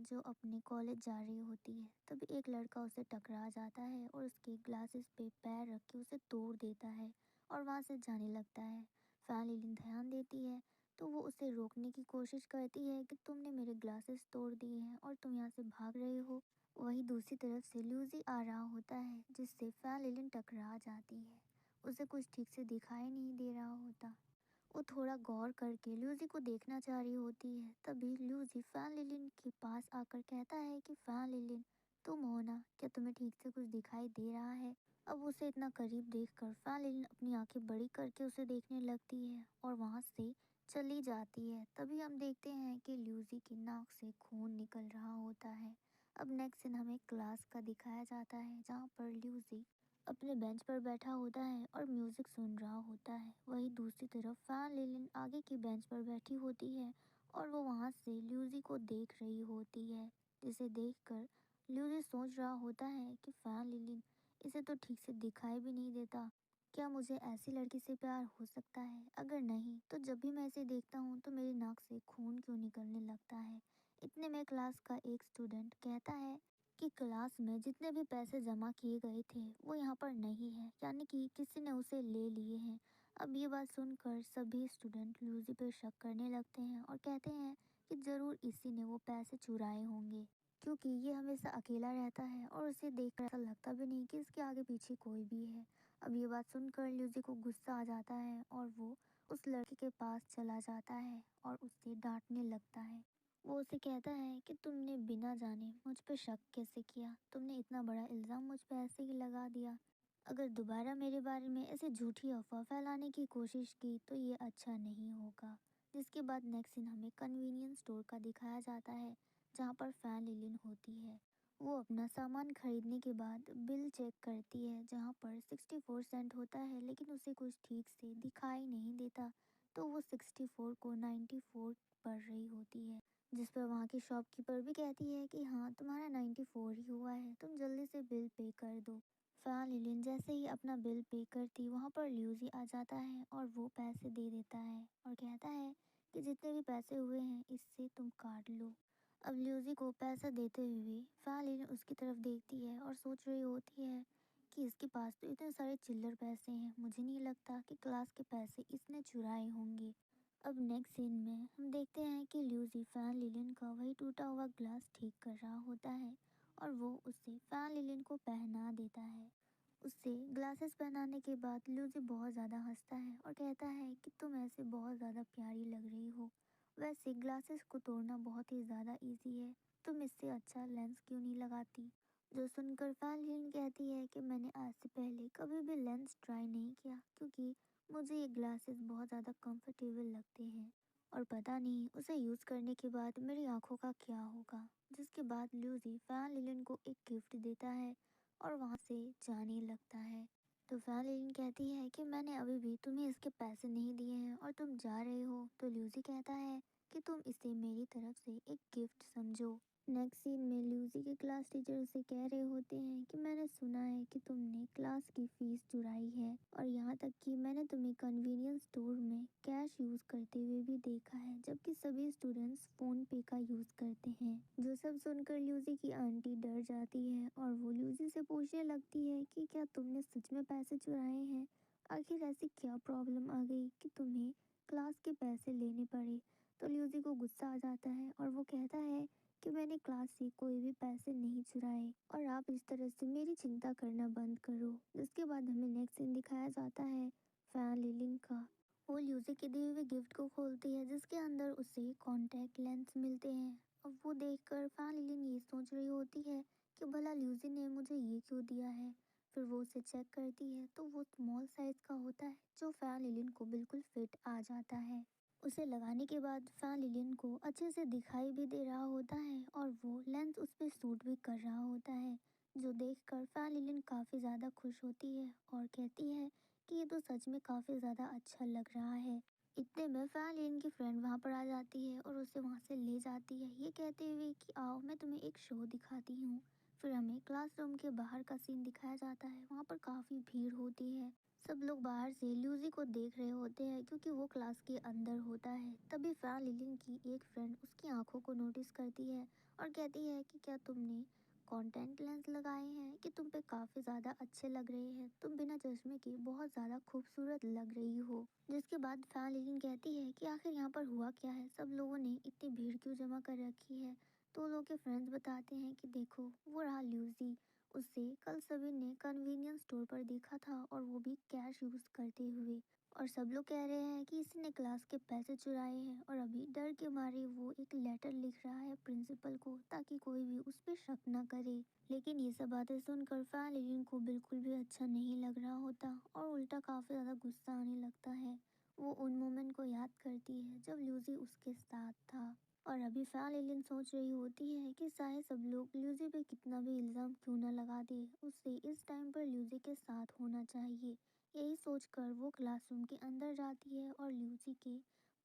जो अपने कॉलेज जा रही होती है, तभी एक लड़का उसे टकरा जाता है और उसके ग्लासेस पे पैर रख के उसे तोड़ देता है और वहाँ से जाने लगता है। फैन ध्यान देती है तो वो उसे रोकने की कोशिश करती है कि तुमने मेरे ग्लासेस तोड़ दिए हैं और तुम यहाँ से भाग रहे हो। वहीं दूसरी तरफ से ल्यूजी आ रहा होता है जिससे फैन टकरा जाती है। उसे कुछ ठीक से दिखाई नहीं दे रहा होता। वो थोड़ा गौर करके ल्यूजी को देखना चाह रही होती है। तभी ल्यूजी फैन लिलिन के पास आकर कहता है कि फैन लिलिन, तुम हो ना? क्या तुम्हें ठीक से कुछ दिखाई दे रहा है? अब उसे इतना करीब देखकर फैन लिलिन अपनी आंखें बड़ी करके उसे देखने लगती है और वहां से चली जाती है। तभी हम देखते हैं कि ल्यूजी की नाक से खून निकल रहा होता है। अब नेक्स्ट सीन हमें क्लास का दिखाया जाता है जहाँ पर ल्यूजी अपने बेंच पर बैठा होता है और म्यूजिक सुन रहा होता है। वहीं दूसरी तरफ फैन लिलिन आगे की बेंच पर बैठी होती है और वो वहां से ल्यूजी को देख रही होती है, जिसे देखकर ल्यूजी सोच रहा होता है कि फैन लिलिन, इसे तो ठीक से दिखाई भी नहीं देता। क्या मुझे ऐसी लड़की से प्यार हो सकता है? अगर नहीं तो जब भी मैं इसे देखता हूँ तो मेरी नाक से खून क्यों निकलने लगता है? इतने में क्लास का एक स्टूडेंट कहता है कि क्लास में जितने भी पैसे जमा किए गए थे वो यहाँ पर नहीं है, यानी कि किसी ने उसे ले लिए हैं। अब ये बात सुनकर सभी स्टूडेंट लूजी पे शक करने लगते हैं और कहते हैं कि ज़रूर इसी ने वो पैसे चुराए होंगे, क्योंकि ये हमेशा अकेला रहता है और उसे देखकर ऐसा लगता भी नहीं कि इसके आगे पीछे कोई भी है। अब ये बात सुनकर लूजी को गुस्सा आ जाता है और वो उस लड़की के पास चला जाता है और उससे डांटने लगता है। वो उसे कहता है कि तुमने बिना जाने मुझ पे शक कैसे किया? तुमने इतना बड़ा इल्ज़ाम मुझ पे ऐसे ही लगा दिया। अगर दोबारा मेरे बारे में ऐसे झूठी अफवाह फैलाने की कोशिश की तो ये अच्छा नहीं होगा। जिसके बाद नेक्स्ट सीन हमें कन्वीनियंस स्टोर का दिखाया जाता है जहाँ पर फैन लिलिन होती है। वो अपना सामान खरीदने के बाद बिल चेक करती है जहाँ पर 64 सेंट होता है, लेकिन उसे कुछ ठीक से दिखाई नहीं देता तो वो 64 को 94 पढ़ रही होती है। जिस पर वहाँ की शॉपकीपर भी कहती है कि हाँ, तुम्हारा 94 ही हुआ है, तुम जल्दी से बिल पे कर दो। फैन लिलिन जैसे ही अपना बिल पे करती वहाँ पर ल्यूजी आ जाता है और वो पैसे दे देता है और कहता है कि जितने भी पैसे हुए हैं इससे तुम काट लो। अब ल्यूजी को पैसा देते हुए फैन लिलिन उसकी तरफ देखती है और सोच रही होती है कि इसके पास तो इतने सारे चिल्लर पैसे हैं, मुझे नहीं लगता कि क्लास के पैसे इसने चुराए होंगे। अब नेक्स्ट सीन में हम देखते हैं कि ल्यूसी फैन लिलिन का वही टूटा हुआ ग्लास ठीक कर रहा होता है और वो उसे फैन लिलिन को पहना देता है। उससे ग्लासेस पहनाने के बाद ल्यूसी बहुत ज़्यादा हंसता है और कहता है कि तुम ऐसे बहुत ज़्यादा प्यारी लग रही हो। वैसे ग्लासेस को तोड़ना बहुत ही ज़्यादा इजी है, तुम इससे अच्छा लेंस क्यों नहीं लगाती? जो सुनकर फैन लिलिन कहती है कि मैंने आज से पहले कभी भी लेंस ट्राई नहीं किया, क्योंकि मुझे ये ग्लासेस बहुत ज़्यादा कंफर्टेबल लगते हैं और पता नहीं उसे यूज़ करने के बाद मेरी आंखों का क्या होगा। जिसके बाद ल्यूसी फैन लिलिन को एक गिफ्ट देता है और वहाँ से जाने लगता है। तो फैन लिलिन कहती है कि मैंने अभी भी तुम्हें इसके पैसे नहीं दिए हैं और तुम जा रहे हो। तो ल्यूसी कहता है कि तुम इसे मेरी तरफ से एक गिफ्ट समझो। नेक्स्ट सीन में ल्यूसी के क्लास टीचर उसे कह रहे होते हैं कि मैंने सुना है कि तुमने क्लास की फीस चुराई है और यहाँ तक कि मैंने तुम्हें कन्वीनियंस स्टोर में कैश यूज़ करते हुए भी देखा है, जबकि सभी स्टूडेंट्स फ़ोन पे का यूज़ करते हैं। जो सब सुनकर ल्यूसी की आंटी डर जाती है और वो ल्यूसी से पूछने लगती है कि क्या तुमने सच में पैसे चुराए हैं? आखिर ऐसी क्या प्रॉब्लम आ गई कि तुम्हें क्लास के पैसे लेने पड़े? तो ल्यूसी को गुस्सा आ जाता है और वो कहता है कि मैंने क्लास से कोई भी पैसे नहीं चुराए और आप इस तरह से मेरी चिंता करना बंद करो। जिसके बाद हमें नेक्स्ट सीन दिखाया जाता है फैन लिलिन का। वो ल्यूसी के दिए हुए गिफ्ट को खोलती है जिसके अंदर उसे कॉन्टैक्ट लेंस मिलते हैं। अब वो देखकर फैन लिलिन ये सोच रही होती है कि भला ल्यूसी ने मुझे ये क्यों दिया है। फिर वो उसे चेक करती है तो वो स्मॉल साइज का होता है जो फैन लिलिन को बिल्कुल फिट आ जाता है। उसे लगाने के बाद फैन लिलिन को अच्छे से दिखाई भी दे रहा होता है और वो लेंस उस पर सूट भी कर रहा होता है, जो देखकर फैन लिलिन काफ़ी ज़्यादा खुश होती है और कहती है कि ये तो सच में काफ़ी ज़्यादा अच्छा लग रहा है। इतने में फैन लिलिन की फ्रेंड वहाँ पर आ जाती है और उसे वहाँ से ले जाती है, ये कहते हुए कि आओ मैं तुम्हें एक शो दिखाती हूँ। फिर हमें क्लासरूम के बाहर का सीन दिखाया जाता है। वहाँ पर काफ़ी भीड़ होती है। सब लोग बाहर से ल्यूजी को देख रहे होते हैं क्योंकि वो क्लास के अंदर होता है। तभी फैन लिलिन की एक फ्रेंड उसकी आंखों को नोटिस करती है और कहती है कि क्या तुमने कॉन्टैक्ट लेंस लगाए हैं, कि तुम पे काफ़ी ज़्यादा अच्छे लग रहे हैं, तुम बिना चश्मे के बहुत ज़्यादा खूबसूरत लग रही हो। जिसके बाद फैन लिलिन कहती है कि आखिर यहाँ पर हुआ क्या है, सब लोगों ने इतनी भीड़ क्यों जमा कर रखी है। तो लोग के फ्रेंड्स बताते हैं कि देखो वो रहा ल्यूजी, उसे कल सभी ने कन्वीनियंस स्टोर पर देखा था और वो भी कैश यूज करते हुए। और सब लोग कह रहे हैं कि इसने क्लास के पैसे चुराए हैं और अभी डर के मारे वो एक लेटर लिख रहा है प्रिंसिपल को ताकि कोई भी उस पर शक ना करे। लेकिन ये सब बातें सुनकर फैन लिलिन को बिल्कुल भी अच्छा नहीं लग रहा होता और उल्टा काफ़ी ज़्यादा गुस्सा आने लगता है। वो उन मोमेंट को याद करती है जब ल्यूजी उसके साथ था। और अभी फ़िलहाल एलिन सोच रही होती है कि शायद सब लोग ल्यूजी पे कितना भी इल्ज़ाम क्यों ना लगा दे, उसे इस टाइम पर ल्यूजी के साथ होना चाहिए। यही सोचकर वो क्लासरूम के अंदर जाती है और ल्यूजी के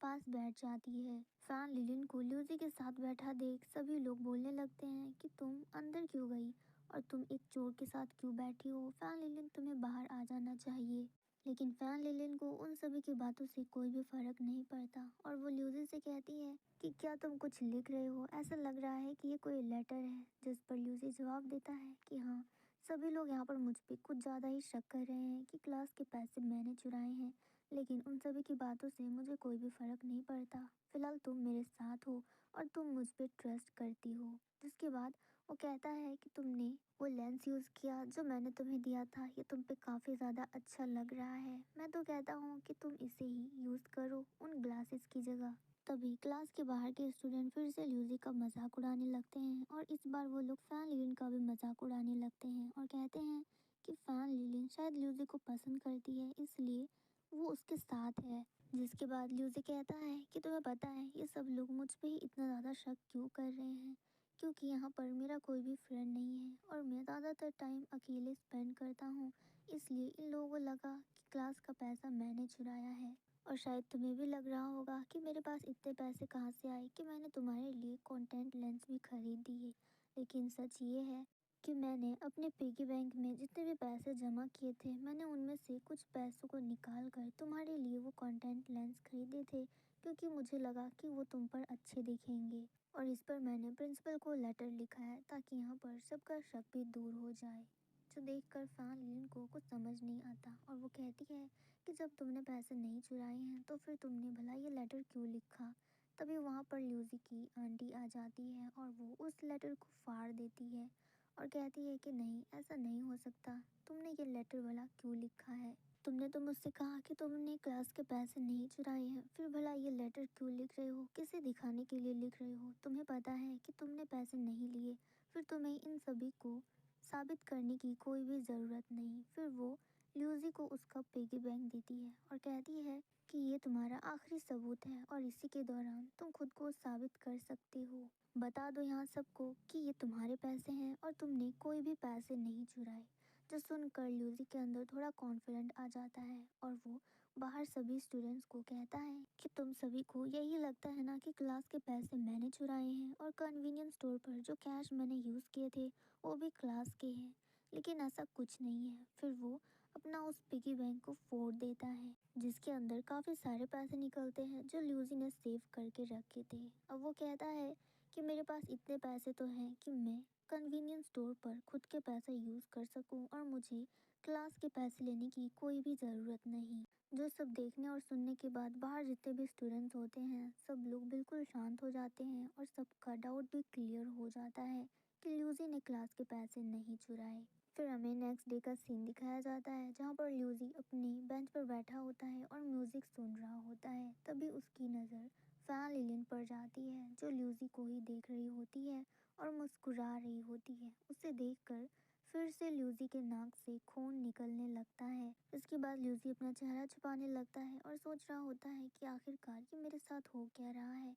पास बैठ जाती है। फैन लिलिन को ल्यूजी के साथ बैठा देख सभी लोग बोलने लगते हैं कि तुम अंदर क्यों गई और तुम एक चोर के साथ क्यों बैठी हो, फैन लिलिन तुम्हें बाहर आ जाना चाहिए। लेकिन फैन लिलिन को उन सभी की बातों से कोई भी फर्क नहीं पड़ता और वो ल्यूजी से कहती है कि क्या तुम कुछ लिख रहे हो, ऐसा लग रहा है कि ये कोई लेटर है। जिस पर ल्यूजी जवाब देता है कि हाँ, सभी लोग यहाँ पर मुझ पे कुछ ज़्यादा ही शक कर रहे हैं कि क्लास के पैसे मैंने चुराए हैं, लेकिन उन सभी की बातों से मुझे कोई भी फ़र्क नहीं पड़ता। फिलहाल तुम मेरे साथ हो और तुम मुझ पे ट्रस्ट करती हो। जिसके बाद वो कहता है कि तुमने वो लेंस यूज़ किया जो मैंने तुम्हें दिया था, ये तुम पे काफ़ी ज़्यादा अच्छा लग रहा है। मैं तो कहता हूँ कि तुम इसे ही यूज़ करो उन ग्लासेस की जगह। तभी क्लास के बाहर के स्टूडेंट फिर से ल्यूजी का मजाक उड़ाने लगते हैं और इस बार वो लोग फैन लिलिन का भी मजाक उड़ाने लगते हैं और कहते हैं कि फैन लिलिन शायद ल्यूजी को पसंद करती है, इसलिए वो उसके साथ है। जिसके बाद ल्यूजी कहता है कि तुम्हें पता है ये सब लोग मुझ पे ही इतना ज़्यादा शक क्यों कर रहे हैं, क्योंकि यहाँ पर मेरा कोई भी फ्रेंड नहीं है और मैं ज़्यादातर टाइम अकेले स्पेंड करता हूँ, इसलिए इन लोगों को लगा कि क्लास का पैसा मैंने चुराया है। और शायद तुम्हें भी लग रहा होगा कि मेरे पास इतने पैसे कहाँ से आए कि मैंने तुम्हारे लिए कॉन्टैक्ट लेंस भी खरीद दिए। लेकिन सच ये है कि मैंने अपने पिगी बैंक में जितने भी पैसे जमा किए थे, मैंने उनमें से कुछ पैसों को निकाल कर तुम्हारे लिए वो कॉन्टैक्ट लेंस खरीदे थे, क्योंकि मुझे लगा कि वो तुम पर अच्छे दिखेंगे। और इस पर मैंने प्रिंसिपल को लेटर लिखा है ताकि यहाँ पर सबका शक भी दूर हो जाए। जो देखकर फैन लिन को कुछ समझ नहीं आता और वो कहती है कि जब तुमने पैसे नहीं चुराए हैं तो फिर तुमने भला ये लेटर क्यों लिखा। तभी वहाँ पर ल्यूजी की आंटी आ जाती है और वो उस लेटर को फाड़ देती है और कहती है कि नहीं, ऐसा नहीं हो सकता, तुमने ये लेटर भला क्यों लिखा है। तुमने तो मुझसे कहा कि तुमने क्लास के पैसे नहीं चुराए हैं, फिर भला ये लेटर क्यों लिख रहे हो, किसे दिखाने के लिए लिख रहे हो। तुम्हें पता है कि तुमने पैसे नहीं लिए, फिर तुम्हें इन सभी को साबित करने की कोई भी ज़रूरत नहीं। फिर वो ल्यूजी को उसका पिगी बैंक देती है और कहती है कि ये तुम्हारा आखिरी सबूत है और इसी के दौरान तुम खुद को साबित कर सकते हो। बता दो यहाँ सबको कि ये तुम्हारे पैसे हैं और तुमने कोई भी पैसे नहीं चुराए। जो सुनकर ल्यूजी के अंदर थोड़ा कॉन्फिडेंट आ जाता है और वो बाहर सभी स्टूडेंट्स को कहता है कि तुम सभी को यही लगता है ना कि क्लास के पैसे मैंने चुराए हैं और कन्वीनियंस स्टोर पर जो कैश मैंने यूज़ किए थे वो भी क्लास के हैं। लेकिन ऐसा कुछ नहीं है। फिर वो अपना उस पिगी बैंक को फोड़ देता है जिसके अंदर काफ़ी सारे पैसे निकलते हैं जो ल्यूजी ने सेव करके रखे थे। अब वो कहता है कि मेरे पास इतने पैसे तो हैं कि मैं कन्वीनियंस स्टोर पर खुद के पैसे यूज़ कर सकूं और मुझे क्लास के पैसे लेने की कोई भी ज़रूरत नहीं। जो सब देखने और सुनने के बाद बाहर जितने भी स्टूडेंट्स होते हैं सब लोग बिल्कुल शांत हो जाते हैं और सबका डाउट भी क्लियर हो जाता है कि ल्यूजी ने क्लास के पैसे नहीं चुराए। फिर हमें नेक्स्ट डे का सीन दिखाया जाता है जहाँ पर ल्यूजी अपनी बेंच पर बैठा होता है और म्यूज़िक सुन रहा होता है। तभी उसकी नज़र फैन लिलिन पर जाती है जो ल्यूजी को ही देख रही होती है और मुस्कुरा रही होती है। उसे देखकर फिर से ल्यूजी के नाक से खून निकलने लगता है। इसके बाद ल्यूजी अपना चेहरा छुपाने लगता है और सोच रहा होता है कि आखिरकार ये मेरे साथ हो क्या रहा है।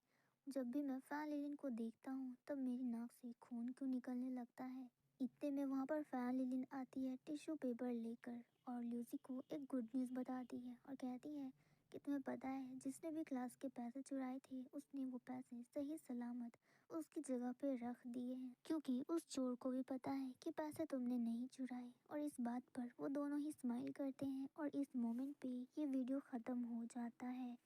जब भी मैं फैन लिलिन को देखता हूँ तब मेरी नाक से खून क्यों निकलने लगता है। इतने में वहाँ पर फैन लिलिन आती है टिश्यू पेपर लेकर और ल्यूजी को एक गुड न्यूज़ बताती है और कहती है कि तुम्हें पता है जिसने भी क्लास के पैसे चुराए थे उसने वो पैसे सही सलामत उसकी जगह पे रख दिए हैं, क्योंकि उस चोर को भी पता है कि पैसे तुमने नहीं चुराए। और इस बात पर वो दोनों ही स्माइल करते हैं और इस मोमेंट पे ये वीडियो खत्म हो जाता है।